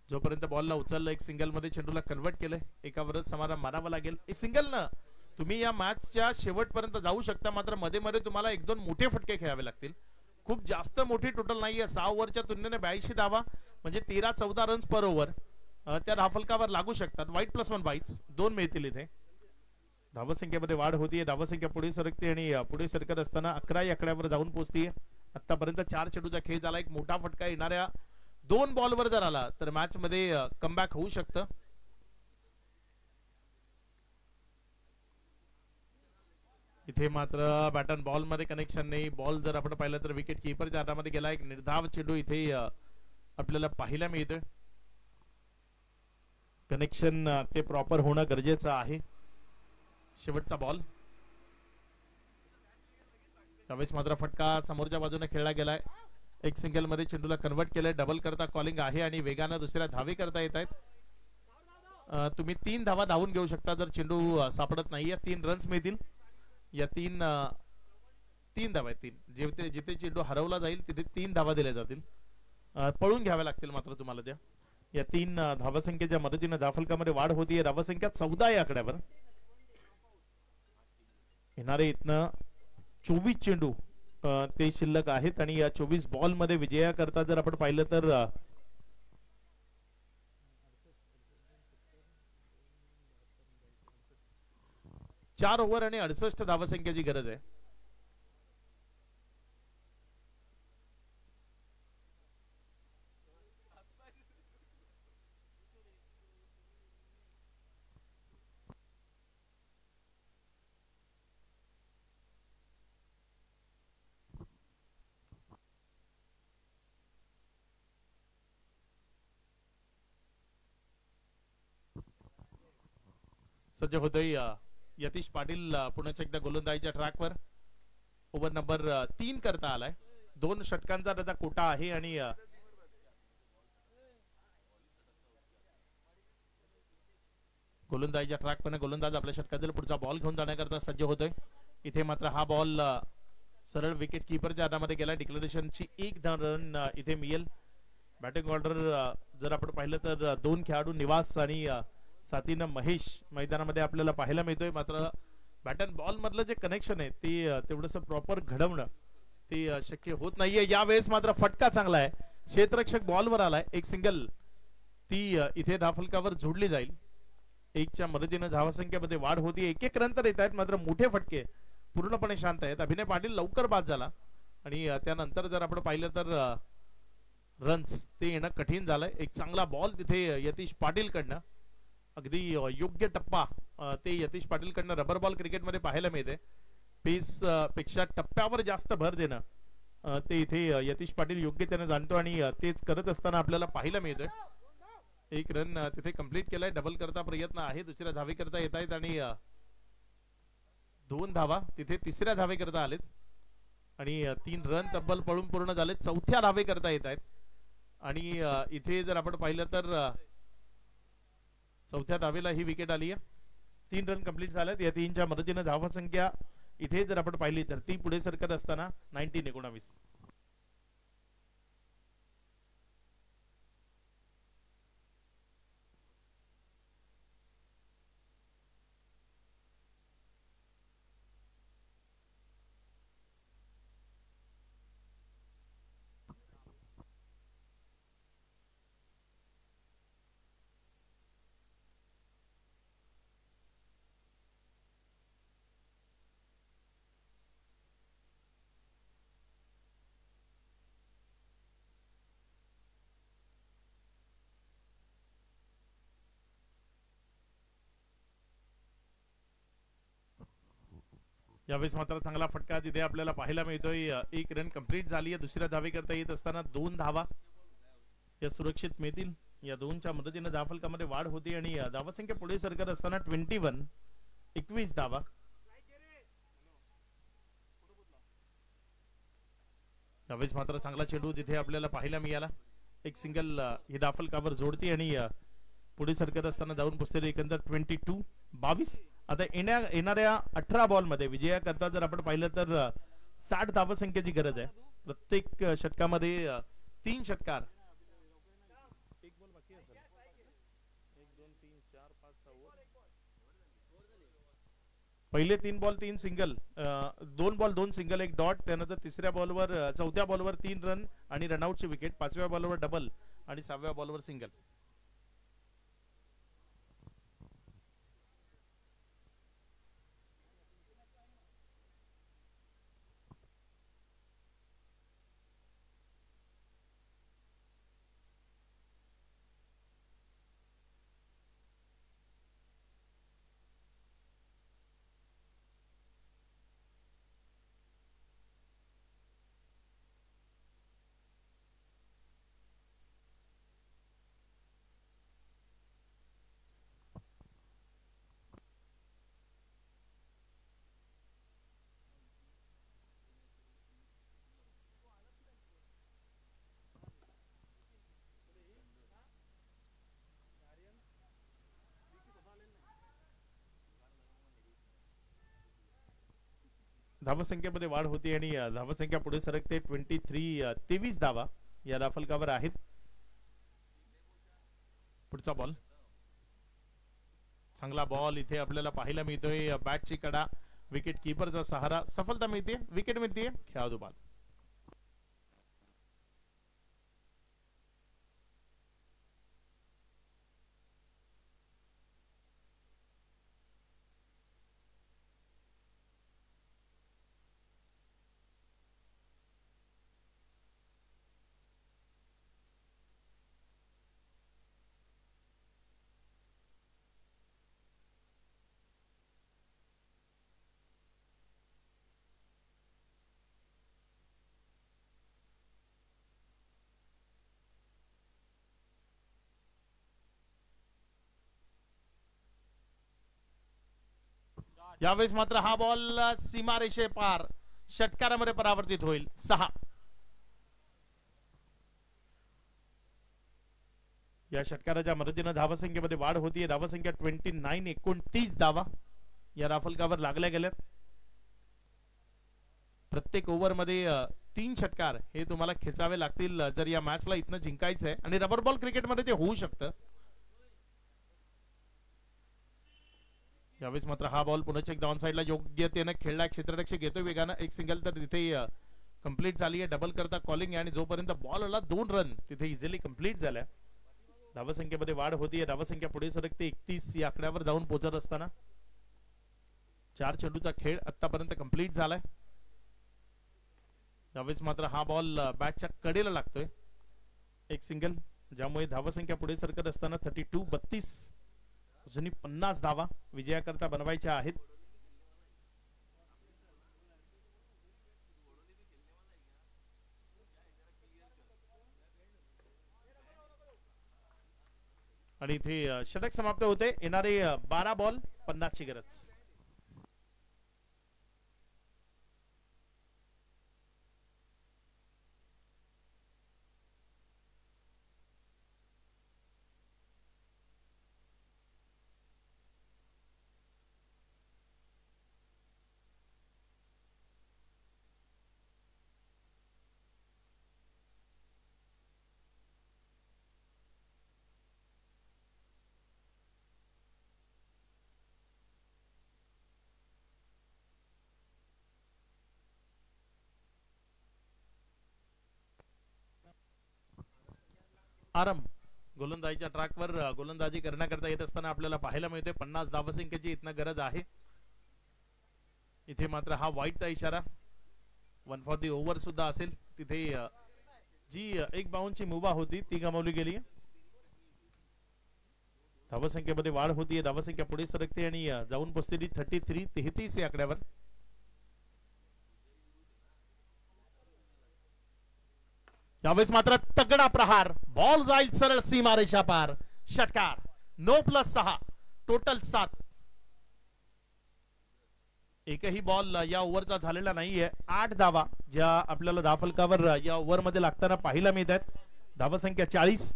जोपर्यंत बॉलला उचललं एक सिंगल मध्ये चेंडूला कन्वर्ट केलंय. एकावरच समाधान मानावं लागेल. एक सिंगल न तुम्ही या मॅचच्या शेवटपर्यंत जाऊ शकता. मात्र मध्ये मध्ये तुम्हाला 1-2 मोठे फटके खेळावे लागतील. खूप जास्त मोठी टोटल नाहीये. 6 ओव्हरच्या तुलनेने 82 धावा म्हणजे 13-14 रन्स पर ओव्हर त्या धावफलकावर लागू शकतात. वाईट +1 बाईट्स 2 मिळतील इथे. धावसंख्येमध्ये वाढ होतीये. धावसंख्या पुढे सरकते आणि पुढे सरकत असताना 11 या आकड्यावर जाऊन पोहोचतीये. आतापर्यंत 4 चेंडूचा खेळ झाला. एक मोठा फटका येणाऱ्या 2 बॉलवर जर आला तर मॅच मध्ये कमबॅक होऊ शकतं. इथे मात्र बॅट अँड बॉल मध्ये कनेक्शन नाही. बॉल जर आपण पाहिलं तर विकेट कीपरच्या हातामध्ये गेला. एक निर्धाव चेंडू इथे आपल्याला पाहायला मिळतोय. कनेक्शन ते प्रॉपर होणं गरजेचं आहे. शेवटचा बॉल. त्यावेळेस मात्र फटका समोरच्या बाजूने खेळला गेलाय. एक सिंगल मध्ये चेंडूला कन्वर्ट केलंय. डबल करता कॉलिंग आहे आणि वेगानं दुसऱ्या धावे करता येत आहेत. तुम्ही 3 धावा धावून घेऊ शकता जर चेंडू सापडत नाहीये. 3 रन्स मिळतील. या 3 धावा आहेत. 3 जिथे चेंडू हरवला जाईल तिथे 3 धावा दिल्या जातील. पळून घ्याव्या लागतील मात्र तुम्हाला त्या. या 3 धावसंख्येच्या मदतीने धावफलकामध्ये वाढ होतीये. धावसंख्या 14 या आकड्यावर. येणारे इथनं 24 चेंडू ते शिल्लक आहेत आणि या 24 बॉल मध्ये विजयाकरता जर आपण पाहिलं तर 4 ओव्हर आणि 68 धावसंख्येची गरज आहे. सज्ज होतोय यतीश पाटील पुन्हा एकदा गोलंदाजीच्या ट्रॅकवर. ओव्हर नंबर 3 करता आलाय. 2 षटकांचा त्याचा कोटा आहे आणि गोलंदाजीच्या ट्रॅक पण गोलंदाज आपल्या षटकातील पुढचा बॉल घेऊन जाण्याकरता सज्ज होतोय. इथे मात्र हा बॉल सरळ विकेट कीपरच्या हातामध्ये गेला. डिक्लेरेशनची 1 रन इथे मिळेल. बॅटिंग ऑर्डर जर आपण पाहिलं तर 2 खेळाडू निवास आणि साथीनं महेश मैदानामध्ये आपल्याला पाहायला मिळतोय. मात्र बॅट अँड बॉल मधलं जे कनेक्शन आहे ते तेवढंसं प्रॉपर घडवणं ते शक्य होत नाहीये. यावेळेस मात्र फटका चांगला आहे. क्षेत्ररक्षक बॉलवर आलाय. एक सिंगल ती इथे धावफलकावर जोडली जाईल. 1च्या मदतीने धावसंख्येमध्ये वाढ होती. 1-1 रन तर येत आहेत मात्र मोठे फटके पूर्णपणे शांत आहेत. अभिनय पाटील लवकर बाद झाला आणि त्यानंतर जर आपण पाहिलं तर रन्स ते येणं कठीण झालंय. एक चांगला बॉल तिथे यतीश पाटील कडनं. अगदी योग्य टप्पा ते यतीश पाटील कडनं रबर बॉल क्रिकेटमध्ये पाहायला मिळते. पेस पेक्षा टप्प्यावर जास्त भर देणं ते इथे यतीश पाटील योग्य त्याने जाणतो आणि तेच करत असताना आपल्याला पाहायला मिळतोय. 1 रन तिथे कंप्लीट केलाय. डबल करता प्रयत्न आहे. दुसऱ्या धावे करता येत आहेत आणि 2 धावा तिथे तिसऱ्या धावे करता आलेत आणि 3 रन तब्बल पळून पूर्ण झाले. 4थ्या धावे करता येत आहेत आणि इथे जर आपण पाहिलं तर 4थ्या धावेला ही विकेट आली आहे. 3 रन कंप्लीट झालेत. या 3च्या मदतीने धावसंख्या इथे जर आपण पाहिली तर ती पुढे सरकत असताना 19-19. यावेळेस मात्र चांगला फटका तिथे आपल्याला पाहायला मिळतोय. 1 रन कंप्लीट झाली आहे. दुसऱ्या धावे करता येत असताना 2 धावा या सुरक्षित मिळतील. या दोनच्या मदतीने धावफलकामध्ये वाढ होती आणि धावसंख्या पुढे सरकत असताना 21 धावा. यावेळेस मात्र चांगला चेंडू तिथे आपल्याला पाहायला मिळाला. एक सिंगल ही धावफलकावर जोडती आणि पुढे सरकत असताना जाऊन पोहोचलेले एकंदर 22. आता येणाऱ्या 18 बॉल मध्ये विजयाकरता जर आपण पाहिलं तर 60 धावसंख्येची गरज आहे. प्रत्येक षटकामध्ये 3 षटकार. पहिले 3 ball 3 single, 2 ball 2 single 1 dot. त्यानंतर चौथ्या बॉलवर 3 रन आणि रनआउटची विकेट. 5व्या बॉलवर डबल आणि 6व्या बॉलवर सिंगल. धावसंख्येमध्ये वाढ होती आणि धावसंख्या पुढे सरकते. 23 धावा या धावफलकावर आहेत. पुढचा बॉल, चांगला बॉल इथे आपल्याला पाहायला मिळतोय. बॅटची कडा, विकेट कीपरचा सहारा, सफलता मिळते, विकेट मिळते, खेळाडू बाद. यावेळेस मात्र हा बॉल सीमारेषे पार षटकारामध्ये परावर्तित होईल. 6. या षटकाराच्या मदतीने धावसंख्येमध्ये वाढ होतीये. धावसंख्या 29 धावा या धावफलकावर लागल्या गेल्यात. प्रत्येक ओव्हर मध्ये 3 षटकार हे तुम्हाला खेचावे लागतील जर या मॅचला इथनं जिंकायचं आहे. आणि रबर बॉल क्रिकेटमध्ये ते होऊ शकतं. यावेळेस मात्र हा बॉल पुन्हा एक डाऊन साइडला योग्यतेने खेळला. क्षेत्ररक्षक येतोय वेगानं. एक सिंगल तर तिथे कंप्लीट झाली आहे. डबल करता कॉलिंग आहे आणि जोपर्यंत बॉल आला 2 रन तिथे इझिली कंप्लीट झाल्या. धावसंख्येमध्ये वाढ होतीये. धावसंख्या पुढे सरकते 31 या आकड्यावर जाऊन पोहोचत असताना 4 चेंडूचा खेळ आतापर्यंत कंप्लीट झालाय. यावेळेस मात्र हा बॉल बॅटच्या कडेला लागतोय. एक सिंगल, ज्यामुळे धावसंख्या पुढे सरकत असताना 32 अजूनही 50 धावा विजयाकरता बनवायच्या आहेत. आणि इथे षटक समाप्त होते. येणारे 12 बॉल 50 ची गरज. आरम गोलंदाजीच्या ट्रॅकवर गोलंदाजी करण्याकरता येत असताना आपल्याला पाहायला मिळते. 50 धावसंख्येची इथनं गरज आहे. इथे मात्र हा वाईटचा इशारा 1 फॉर दी ओव्हर सुद्धा असेल. तिथे जी एक बाउंडची मुभा होती ती गमावली गेली. धावसंख्येमध्ये वाढ होतीये. धावसंख्या पुढे सरकते आणि जाऊन पोहोचलेली 33 या आकड्यावर. यावेळेस मात्र तगडा प्रहार, बॉल जाईल सरळ सीमारेषा पार, षटकार. 9+6 टोटल 7. एकही बॉल या ओव्हरचा झालेला नाहीये. 8 धावा ज्या आपल्याला धावफलकावर या ओव्हर मध्ये लागताना पाहायला मिळत आहेत. धावसंख्या 40.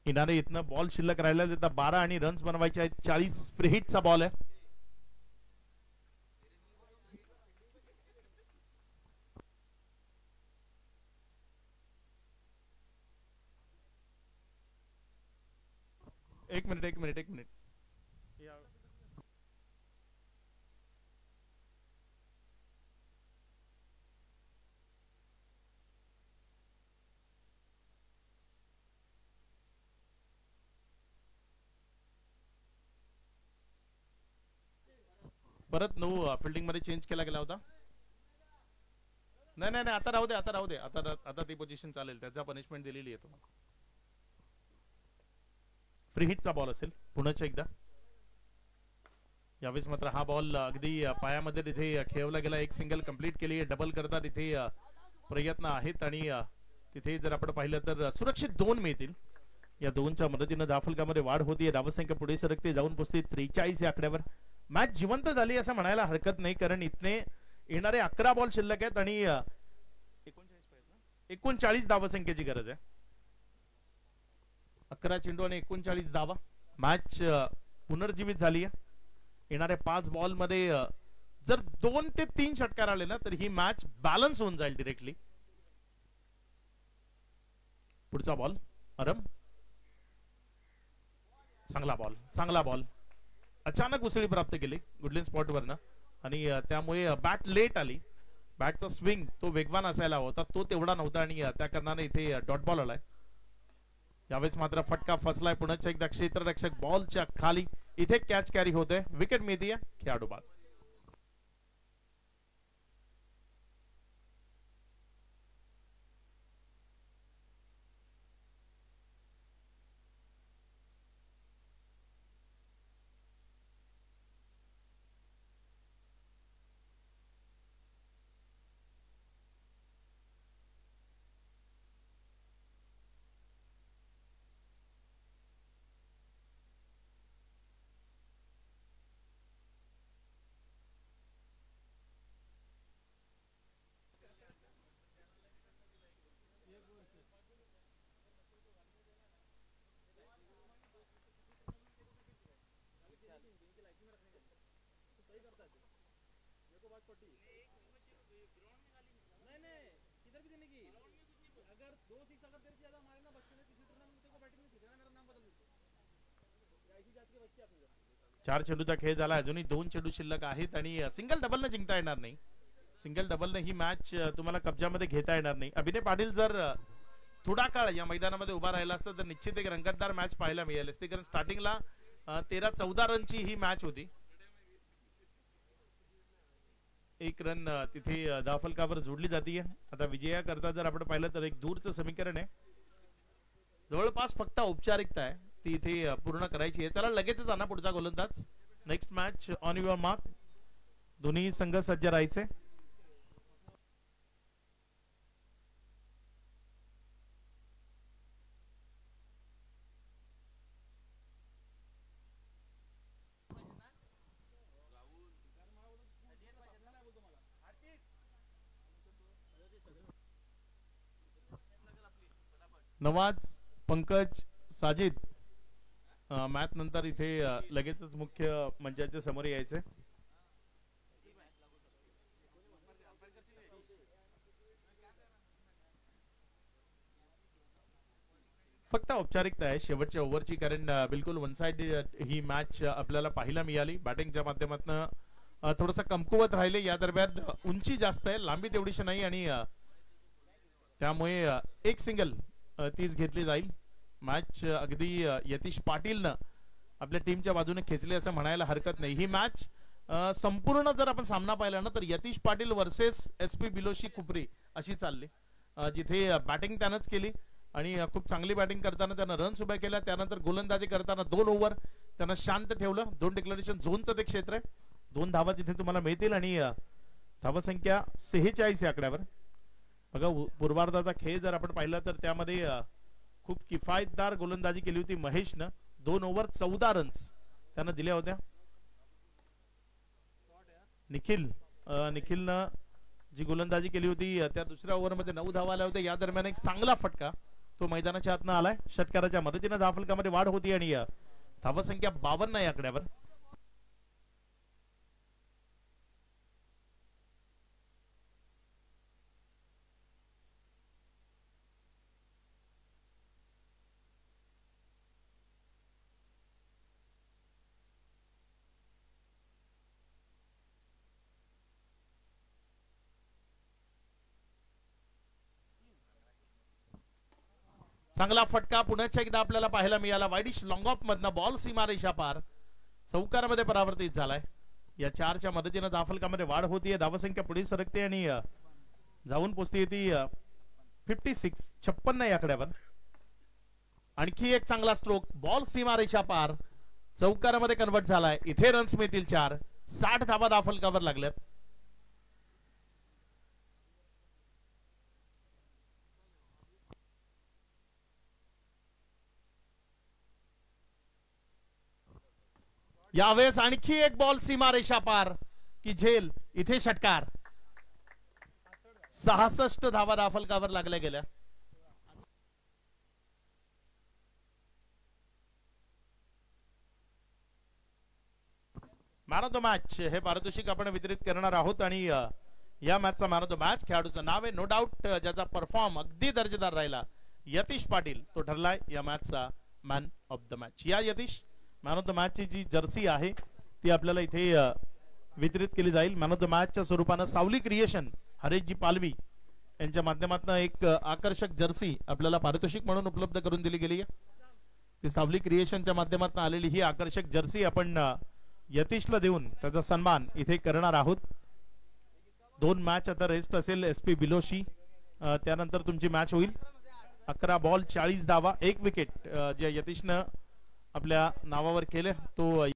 किनारे इथनं बॉल शिल्लक राहिला देता 12 आणि रन्स बनवायचे आहेत. 40 फ्री हिटचा बॉल आहे. एक मिनिट परत 9 फिल्डिंग मध्ये चेंज केला गेला होता. नाही आता राहू दे आता ती पोझिशन चालेल. त्याचा पनिशमेंट दिलेली आहे तुम्हाला. फ्री हिटचा बॉल असेल पुन्हा एकदा. यावेळेस मात्र हा बॉल अगदी पायामध्ये तिथे खेळवला गेला. एक सिंगल कंप्लीट केली. डबल करता तिथे प्रयत्न आहेत आणि तिथे जर आपण पाहिलं तर सुरक्षित 2 मिळतील. या 2च्या मदतीने धावफलकामध्ये वाढ होतीये. धावसंख्या पुढे सरकते, जाऊन पोहोचते 43 या आकड्यावर. मॅच जिवंत झाली असं म्हणायला हरकत नाही, कारण इथने येणारे 11 बॉल शिल्लक आहेत आणि 39 धावसंख्येची गरज आहे. 11 चेंडू आणि 39 धावा. मॅच पुनर्जीवित झाली आहे. येणाऱ्या 5 बॉल मध्ये जर 2 ते 3 षटकार आले ना तर ही मॅच बॅलन्स होऊन जाईल डिरेक्टली. पुढचा बॉल अरम. चांगला बॉल अचानक उसळी प्राप्त केली गुडलिन स्पॉट वरनं आणि त्यामुळे बॅट लेट आली. बॅटचा स्विंग तो वेगवान असायला होता, तो तेवढा नव्हता आणि त्या कारणाने इथे डॉट बॉल आलाय. यावेळेस मात्र फटका फसलाय. पुन्हा एकदा क्षेत्ररक्षक बॉलच्या खाली. इथे कॅच कॅरी होते. विकेट मिळते खेळाडू बाद. चार चेंडूचा खेळ झाला. अजूनही 2 चेंडू शिल्लक आहेत आणि सिंगल डबल न जिंकता येणार नाही. सिंगल डबल न ही मॅच तुम्हाला कब्जामध्ये घेता येणार नाही. अभिनय पाटील जर थोडा काळ या मैदानामध्ये उभा राहिला असता तर निश्चित एक रंगतदार मॅच पाहायला मिळेल असते, कारण स्टार्टिंगला 13-14 रनची ही मॅच होती. 1 रन तिथे धावफलकावर जोडली जाते. आता विजयाकरता जर आपण पाहिलं तर एक दूरचं समीकरण आहे. जवळपास फक्त औपचारिकता आहे ती इथे पूर्ण करायची आहे. चला लगेचच आणा पुढचा गोलंदाज. Next match on your mark. दोन्ही संघ सज्ज राहायचे. नवाज, पंकज, साजिद मॅच नंतर इथे लगेचच मुख्य मंचाच्या समोर यायचे. फक्त औपचारिकता आहे शेवटच्या ओव्हरची, कारण बिलकुल वन साइड ही मॅच आपल्याला पाहायला मिळाली. बॅटिंगच्या माध्यमातून थोडंसं कमकुवत राहिले. या दरम्यान उंची जास्त आहे, लांबी तेवढीशी नाही आणि त्यामुळे एक सिंगल तीच घेतली जाईल. मॅच अगदी यतीश पाटीलनं आपल्या टीमच्या बाजूने खेचली असं म्हणायला हरकत नाही. ही मॅच संपूर्ण जर आपण सामना पाहिला ना तर यतीश पाटील वर्सेस SP बिलोशी कुपरी अशी चालली, जिथे बॅटिंग त्यानंच केली. आणि खूप चांगली बॅटिंग करताना त्यानं रन्स उभ्या केल्या. त्यानंतर गोलंदाजी करताना 2 ओव्हर त्यानं शांत ठेवलं. 2 डिक्लेरेशन झोनचं ते क्षेत्र आहे. 2 धावा तिथे तुम्हाला मिळतील आणि धावसंख्या 46 या आकड्यावर. बघा पूर्वार्धाचा खेळ जर आपण पाहिला तर त्यामध्ये खूप किफायतदार गोलंदाजी केली होती महेशनं. 2 ओव्हर 14 रन्स त्यानं दिल्या होत्या. निखिलनं जी गोलंदाजी केली होती त्या दुसऱ्या ओव्हरमध्ये 9 धावा आल्या होत्या. या दरम्यान एक चांगला फटका तो मैदानाच्या आतनं आलाय. षटकाराच्या मदतीनं धावफलकामध्ये वाढ होती आणि धावसंख्या 52 या आकड्यावर. चांगला फटका पुण्याच्या एकदा आपल्याला पाहायला मिळाला. वाईडिश लॉंग ऑफ मधनं बॉल सीमारेषा पार चौकारामध्ये परावर्तित झालाय. या 4च्या मदतीनं धावफलकामध्ये वाढ होतीये. धावसंख्या पुढे सरकते आणि जाऊन पोहोचते ती 56 या आकड्यावर. आणखी एक चांगला स्ट्रोक बॉल सीमारेषा पार चौकारामध्ये कन्वर्ट झालाय. इथे रन्स मिळतील 4. 60 धावा धावफलकावर लागल्यात. यावेळेस आणखी एक बॉल सीमारेषा पार की झेल. इथे षटकार. 66 धावा धावफलकावर लागल्या गेल्या. मॅन ऑफ द मॅच हे पारितोषिक आपण वितरित करणार आहोत आणि या मॅचचा मॅन ऑफ द मॅच खेळाडूचं नाव आहे नो डाऊट ज्याचा परफॉर्म अगदी दर्जेदार राहिला यतीश पाटील तो ठरलाय या मॅचचा मॅन ऑफ द मॅच. या Yatish man of the match ची जी जर्सी आहे ती आपल्याला इथे वितरित केली जाईल. मॅन ऑफ द मॅचच्या स्वरूपानं सावली क्रिएशन हरेशजी पालवी यांच्या माध्यमातून एक आकर्षक जर्सी आपल्याला पारितोषिक म्हणून उपलब्ध करून दिली गेली आहे. ती सावली क्रिएशनच्या माध्यमातून आलेली ही आकर्षक जर्सी आपण यतीशला देऊन त्याचा सन्मान इथे करणार आहोत. 2 मॅच आता रेस्ट असेल SP बिलोशी. त्यानंतर तुमची मॅच होईल. 11 बॉल 40 धावा 1 विकेट जे यतीशनं आपल्या नावावर केले तो